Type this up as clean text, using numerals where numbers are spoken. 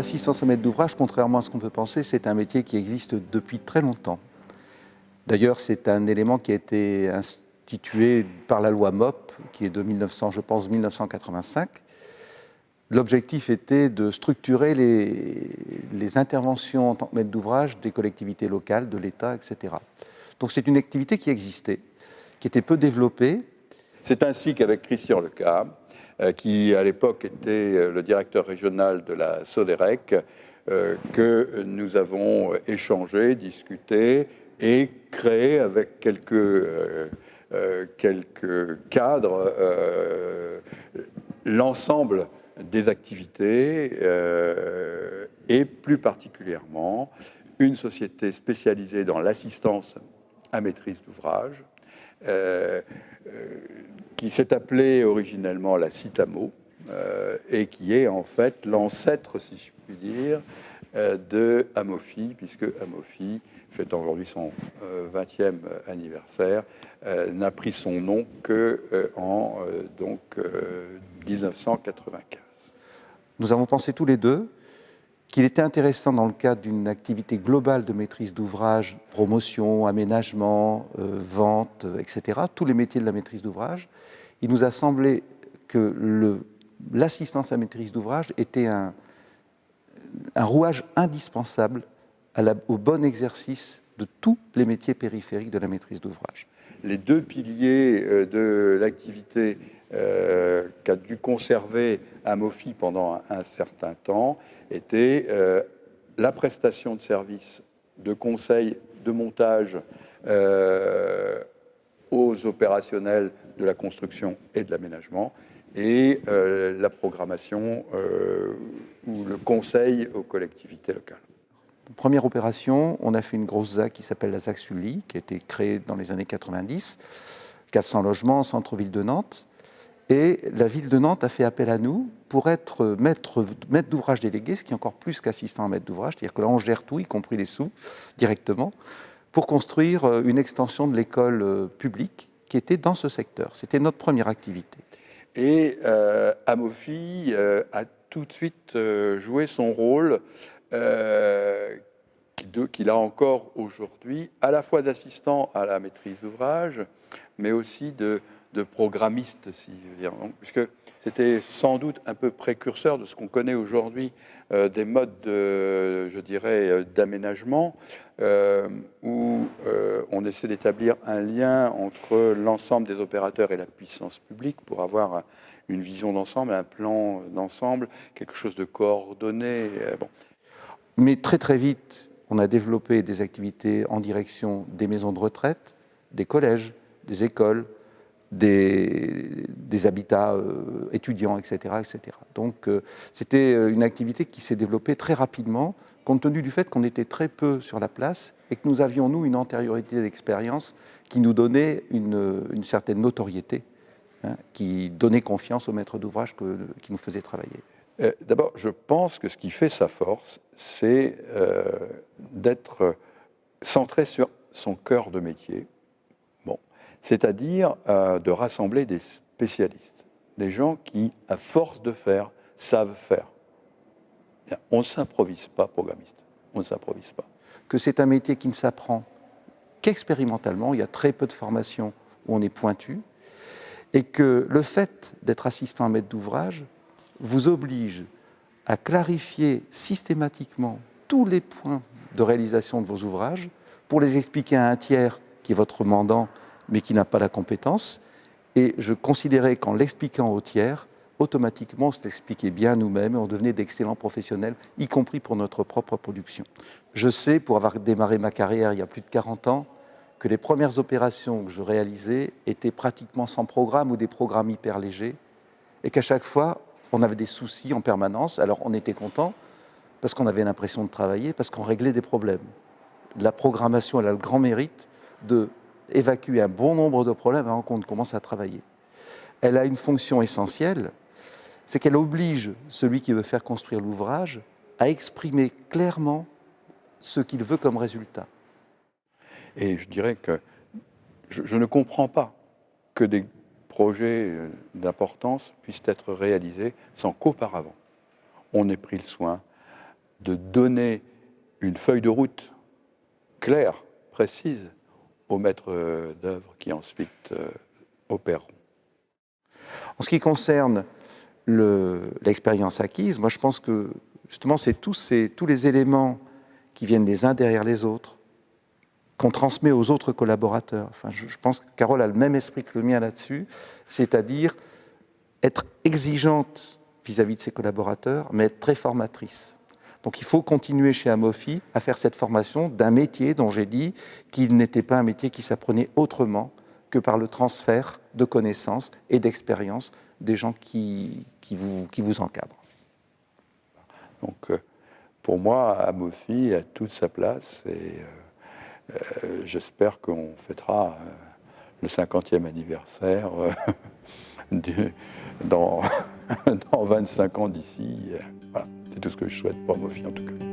L'assistance au maître d'ouvrage, contrairement à ce qu'on peut penser, c'est un métier qui existe depuis très longtemps. D'ailleurs, c'est un élément qui a été institué par la loi MOP, qui est de 1985. L'objectif était de structurer les interventions en tant que maître d'ouvrage des collectivités locales, de l'État, etc. Donc c'est une activité qui existait, qui était peu développée. C'est ainsi qu'avec Christian Lecam, qui à l'époque était le directeur régional de la Soderec, que nous avons échangé, discuté et créé avec quelques cadres l'ensemble des activités et plus particulièrement une société spécialisée dans l'assistance à maîtrise d'ouvrage qui s'est appelée originellement la Citamo et qui est en fait l'ancêtre, si je puis dire, de Amofi, puisque Amofi fête aujourd'hui son 20e anniversaire, n'a pris son nom qu'en 1995. Nous avons pensé tous les deux qu'il était intéressant dans le cadre d'une activité globale de maîtrise d'ouvrage, promotion, aménagement, vente, etc., tous les métiers de la maîtrise d'ouvrage, il nous a semblé que l'assistance à maîtrise d'ouvrage était un rouage indispensable au bon exercice de tous les métiers périphériques de la maîtrise d'ouvrage. Les deux piliers de l'activité qu'a dû conserver Amofi pendant un certain temps étaient la prestation de services, de conseil, de montage aux opérationnels de la construction et de l'aménagement, et la programmation ou le conseil aux collectivités locales. Première opération, on a fait une grosse ZAC qui s'appelle la ZAC Sully, qui a été créée dans les années 90, 400 logements en centre-ville de Nantes. Et la ville de Nantes a fait appel à nous pour être maître d'ouvrage délégué, ce qui est encore plus qu'assistant à maître d'ouvrage, c'est-à-dire que là on gère tout, y compris les sous, directement, pour construire une extension de l'école publique qui était dans ce secteur. C'était notre première activité. Et Amofi a tout de suite joué son rôle qu'il a encore aujourd'hui, à la fois d'assistant à la maîtrise d'ouvrage, mais aussi de programmiste, si je veux dire, puisque c'était sans doute un peu précurseur de ce qu'on connaît aujourd'hui des modes, je dirais, d'aménagement, où on essaie d'établir un lien entre l'ensemble des opérateurs et la puissance publique pour avoir une vision d'ensemble, un plan d'ensemble, quelque chose de coordonné. Bon. Mais très très vite, on a développé des activités en direction des maisons de retraite, des collèges, des écoles, des habitats étudiants, etc., etc. Donc c'était une activité qui s'est développée très rapidement, compte tenu du fait qu'on était très peu sur la place et que nous avions, nous, une antériorité d'expérience qui nous donnait une certaine notoriété, qui donnait confiance aux maîtres d'ouvrage qui nous faisaient travailler. D'abord, je pense que ce qui fait sa force, c'est d'être centré sur son cœur de métier, c'est-à-dire de rassembler des spécialistes, des gens qui, à force de faire, savent faire. On ne s'improvise pas programmiste, on ne s'improvise pas. Que c'est un métier qui ne s'apprend qu'expérimentalement, il y a très peu de formations où on est pointu, et que le fait d'être assistant à maître d'ouvrage vous oblige à clarifier systématiquement tous les points de réalisation de vos ouvrages pour les expliquer à un tiers qui est votre mandant, mais qui n'a pas la compétence. Et je considérais qu'en l'expliquant au tiers, automatiquement, on se l'expliquait bien nous-mêmes et on devenait d'excellents professionnels, y compris pour notre propre production. Je sais, pour avoir démarré ma carrière il y a plus de 40 ans, que les premières opérations que je réalisais étaient pratiquement sans programme ou des programmes hyper légers, et qu'à chaque fois, on avait des soucis en permanence. Alors on était content parce qu'on avait l'impression de travailler, parce qu'on réglait des problèmes. La programmation, elle a le grand mérite d'évacuer un bon nombre de problèmes avant qu'on ne commence à travailler. Elle a une fonction essentielle, c'est qu'elle oblige celui qui veut faire construire l'ouvrage à exprimer clairement ce qu'il veut comme résultat. Et je dirais que je ne comprends pas que des projets d'importance puissent être réalisés sans qu'auparavant on ait pris le soin de donner une feuille de route claire, précise, aux maîtres d'œuvre qui ensuite opèrent. En ce qui concerne l'expérience acquise, moi je pense que justement c'est tous les éléments qui viennent les uns derrière les autres, qu'on transmet aux autres collaborateurs. Enfin, je pense que Carole a le même esprit que le mien là-dessus, c'est-à-dire être exigeante vis-à-vis de ses collaborateurs, mais être très formatrice. Donc il faut continuer chez Amofi à faire cette formation d'un métier dont j'ai dit qu'il n'était pas un métier qui s'apprenait autrement que par le transfert de connaissances et d'expériences des gens qui vous encadrent. Donc pour moi, Amofi a toute sa place et j'espère qu'on fêtera le 50e anniversaire dans 25 ans d'ici. Voilà, c'est tout ce que je souhaite pour Amofi en tout cas.